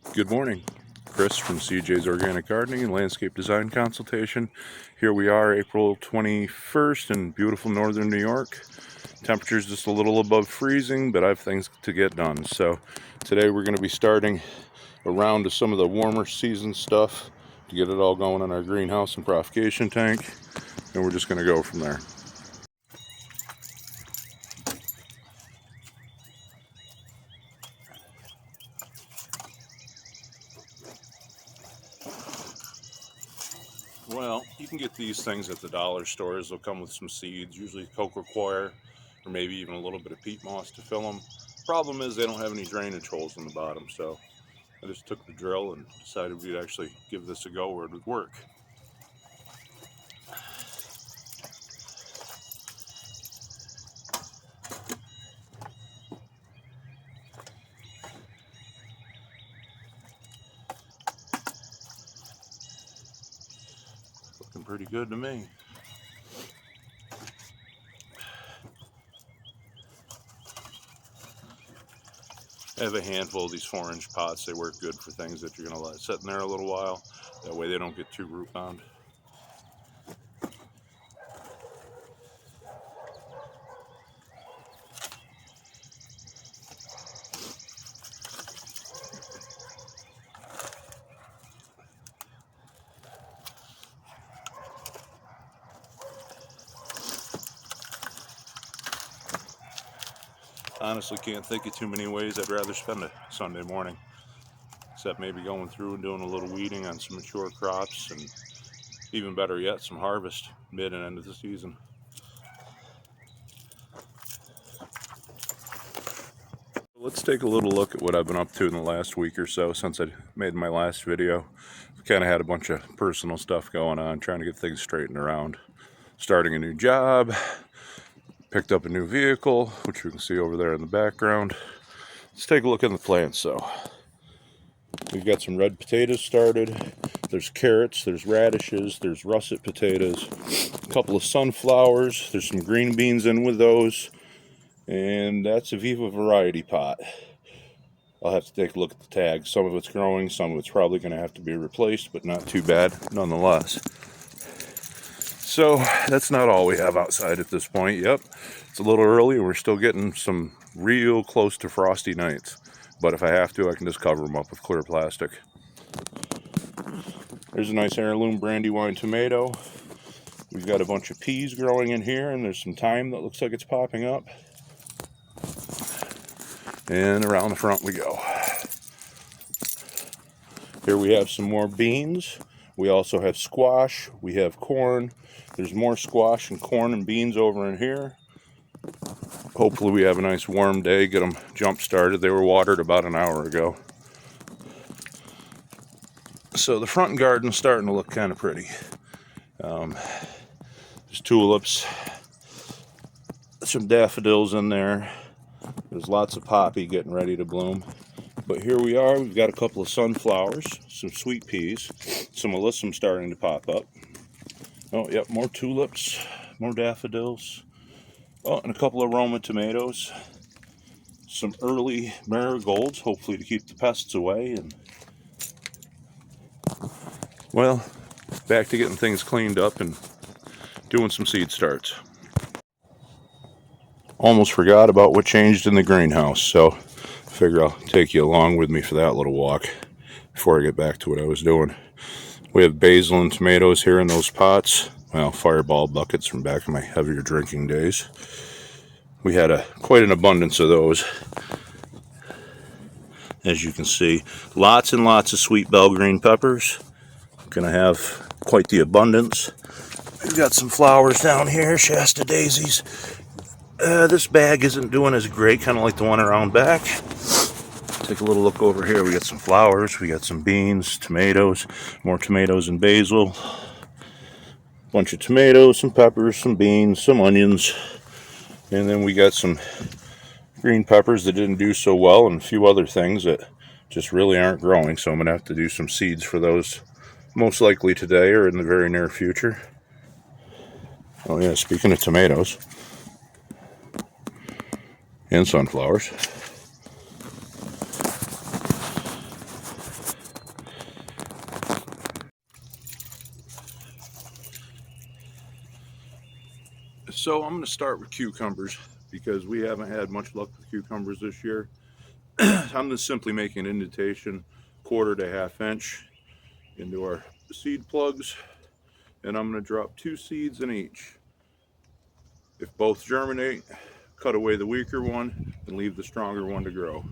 Good morning, Chris from CJ's Organic Gardening and Landscape Design Consultation. Here we are, April 21st in beautiful northern New York. Temperature's just a little above freezing, but I have things to get done. So today we're going to be starting a round of some of the warmer season stuff to get it all going in our greenhouse and propagation tank, and we're just going to go from there. Well, you can get these things at the dollar stores. They'll come with some seeds, usually coco coir, or maybe even a little bit of peat moss to fill them. Problem is they don't have any drainage holes in the bottom, so I just took the drill and decided we'd actually give this a go where it would work. Looking pretty good to me. I have a handful of these 4-inch pots. They work good for things that you're going to let sit in there a little while. That way they don't get too root bound. Honestly, can't think of too many ways I'd rather spend a Sunday morning, except maybe going through and doing a little weeding on some mature crops, and even better yet, some harvest mid and end of the season. Let's take a little look at what I've been up to in the last week or so since I made my last video. I've kind of had a bunch of personal stuff going on, trying to get things straightened around. Starting a new job, picked up a new vehicle, which you can see over there in the background. Let's take a look at the plants. So we've got some red potatoes started. There's carrots, there's radishes, there's russet potatoes, a couple of sunflowers. There's some green beans in with those. And that's a Viva variety pot. I'll have to take a look at the tags. Some of it's growing, some of it's probably going to have to be replaced, but not too bad nonetheless. So that's not all we have outside at this point. Yep, it's a little early and we're still getting some real close to frosty nights. But if I have to, I can just cover them up with clear plastic. There's a nice heirloom brandywine tomato. We've got a bunch of peas growing in here, and there's some thyme that looks like it's popping up. And around the front we go. Here we have some more beans. We also have squash. We have corn. There's more squash and corn and beans over in here. Hopefully we have a nice warm day, get them jump started. They were watered about an hour ago. So the front garden's starting to look kind of pretty. There's tulips, some daffodils in there. There's lots of poppy getting ready to bloom. But here we are, we've got a couple of sunflowers, some sweet peas, some alyssum starting to pop up. Oh, yep, more tulips, more daffodils. Oh, and a couple of Roma tomatoes. Some early marigolds, hopefully to keep the pests away. And well, back to getting things cleaned up and doing some seed starts. Almost forgot about what changed in the greenhouse, so I figure I'll take you along with me for that little walk before I get back to what I was doing. We have basil and tomatoes here in those pots. Well, fireball buckets from back in my heavier drinking days. We had quite an abundance of those. As you can see, lots and lots of sweet bell green peppers. Gonna have quite the abundance. We've got some flowers down here, Shasta daisies. This bag isn't doing as great, kind of like the one around back. Take a little look over here. We got some flowers, we got some beans, tomatoes, more tomatoes and basil. Bunch of tomatoes, some peppers, some beans, some onions. And then we got some green peppers that didn't do so well, and a few other things that just really aren't growing. So I'm going to have to do some seeds for those, most likely today or in the very near future. Oh yeah, speaking of tomatoes and sunflowers, So I'm going to start with cucumbers because we haven't had much luck with cucumbers this year. I'm just simply making an indentation 1/4 to 1/2 inch into our seed plugs, and I'm going to drop 2 seeds in each. If both germinate, cut away the weaker one and leave the stronger one to grow.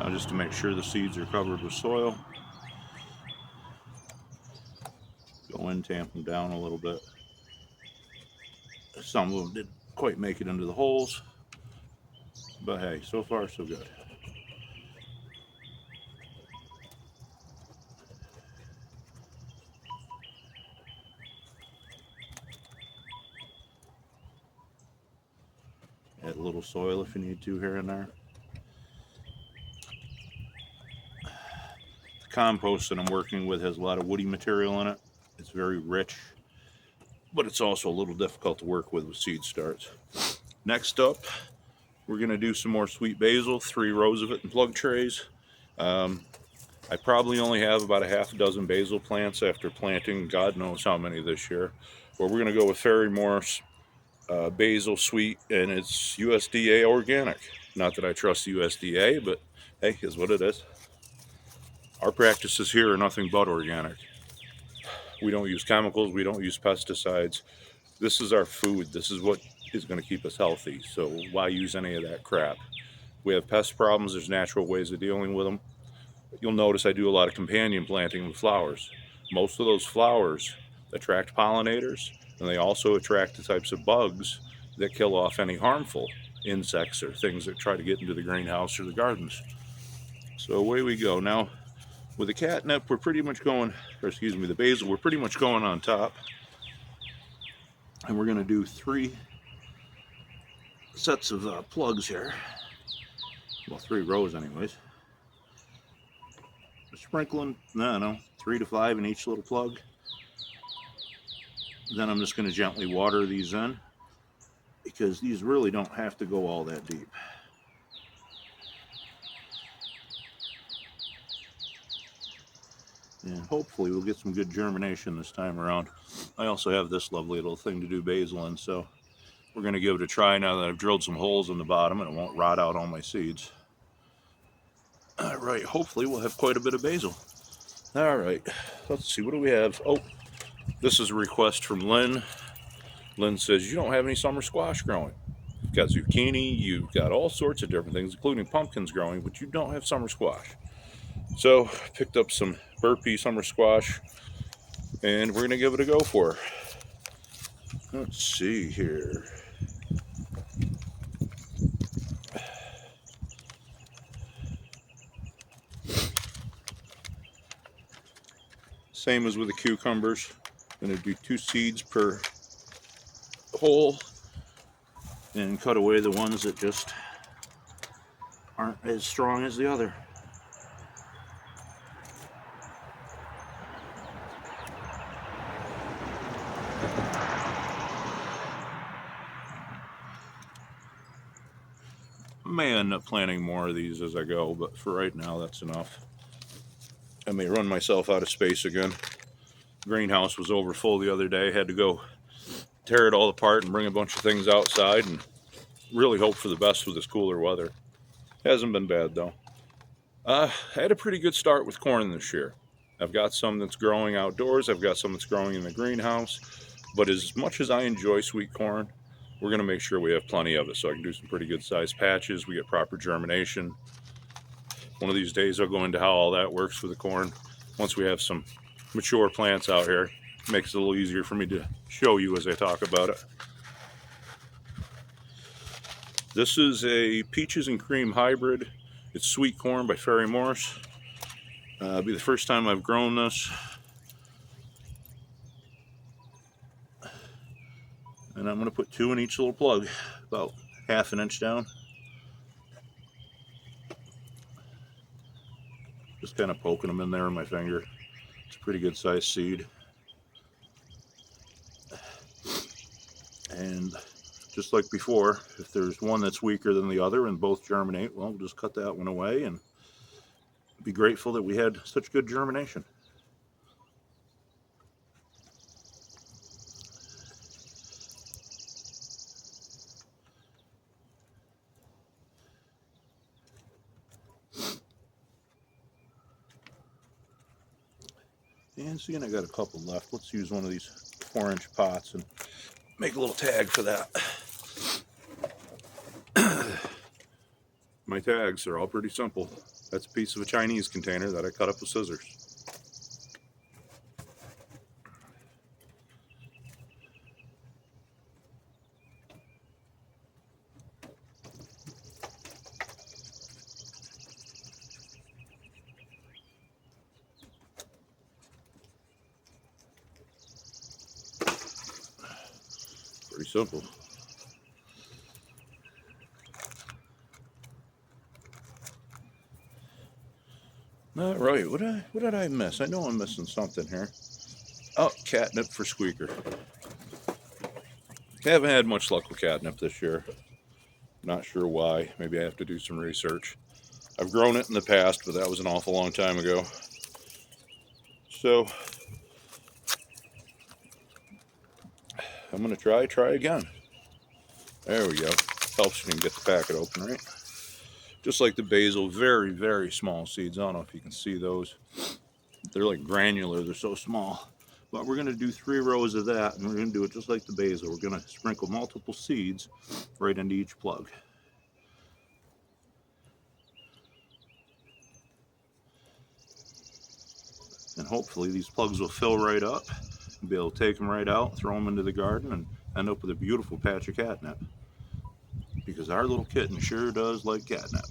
Now, just to make sure the seeds are covered with soil, go in, tamp them down a little bit. Some of them didn't quite make it into the holes, but hey, so far so good. Add a little soil if you need to here and there. The compost that I'm working with has a lot of woody material in it. It's very rich, but it's also a little difficult to work with seed starts. Next up, we're going to do some more sweet basil, 3 rows of it in plug trays. I probably only have about a 6 basil plants after planting God knows how many this year. But we're going to go with Fairy Morse basil sweet, and it's USDA organic. Not that I trust the USDA, but hey, is what it is. Our practices here are nothing but organic. We don't use chemicals, we don't use pesticides. This is our food. This is what is going to keep us healthy. So why use any of that crap? We have pest problems, there's natural ways of dealing with them. You'll notice I do a lot of companion planting with flowers. Most of those flowers attract pollinators, and they also attract the types of bugs that kill off any harmful insects or things that try to get into the greenhouse or the gardens. So away we go. Now, with the catnip, we're pretty much going, or excuse me, the basil, we're pretty much going on top. And we're going to do 3 sets of plugs here. Well, 3 rows anyways. Sprinkling, no, 3 to 5 in each little plug. Then I'm just going to gently water these in, because these really don't have to go all that deep. And hopefully we'll get some good germination this time around. I also have this lovely little thing to do basil in, so we're going to give it a try now that I've drilled some holes in the bottom and it won't rot out all my seeds. All right, hopefully we'll have quite a bit of basil. All right, let's see, what do we have? Oh, this is a request from Lynn. Lynn says, you don't have any summer squash growing. You've got zucchini, you've got all sorts of different things, including pumpkins growing, but you don't have summer squash. So, picked up some burpee summer squash, and we're going to give it a go for her. Let's see here. Same as with the cucumbers. I'm going to do 2 seeds per hole and cut away the ones that just aren't as strong as the other. I may end up planting more of these as I go, but for right now that's enough. I may run myself out of space again. Greenhouse was over full the other day. Had to go tear it all apart and bring a bunch of things outside and really hope for the best with this cooler weather. Hasn't been bad though. I had a pretty good start with corn this year. I've got some that's growing outdoors. I've got some that's growing in the greenhouse. But as much as I enjoy sweet corn, we're going to make sure we have plenty of it so I can do some pretty good sized patches. We get proper germination. One of these days I'll go into how all that works with the corn once we have some mature plants out here. makes it a little easier for me to show you as I talk about it. This is a peaches and cream hybrid. It's sweet corn by Ferry Morse. It'll be the first time I've grown this. And I'm going to put 2 in each little plug, about 1/2 inch down. Just kind of poking them in there with my finger. It's a pretty good sized seed. And just like before, if there's one that's weaker than the other and both germinate, well, we'll just cut that one away and be grateful that we had such good germination. And seeing I got a couple left, let's use one of these 4-inch pots and make a little tag for that. My tags are all pretty simple. That's a piece of a Chinese container that I cut up with scissors. Pretty simple. All right, what did I miss? I know I'm missing something here. Oh, catnip for Squeaker. Haven't had much luck with catnip this year. Not sure why. Maybe I have to do some research. I've grown it in the past, but that was an awful long time ago. So I'm going to try again. There we go. Helps me get the packet open, right? Just like the basil, very, very small seeds. I don't know if you can see those. They're like granular, they're so small. But we're going to do 3 rows of that, and we're going to do it just like the basil. We're going to sprinkle multiple seeds right into each plug. And hopefully these plugs will fill right up. We'll be able to take them right out, throw them into the garden, and end up with a beautiful patch of catnip. Because our little kitten sure does like catnip.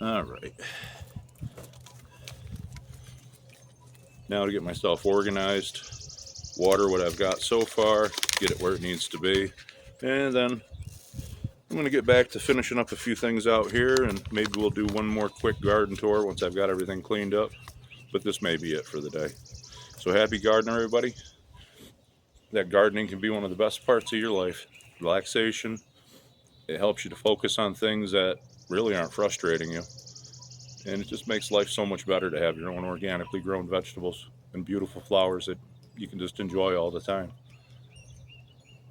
All right. Now to get myself organized, water what I've got so far, get it where it needs to be, and then I'm going to get back to finishing up a few things out here, and maybe we'll do one more quick garden tour once I've got everything cleaned up, but this may be it for the day. So happy gardening, everybody. That gardening can be one of the best parts of your life. Relaxation. It helps you to focus on things that really aren't frustrating you. And it just makes life so much better to have your own organically grown vegetables and beautiful flowers that you can just enjoy all the time.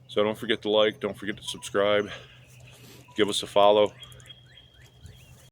So don't forget to like, don't forget to subscribe, give us a follow.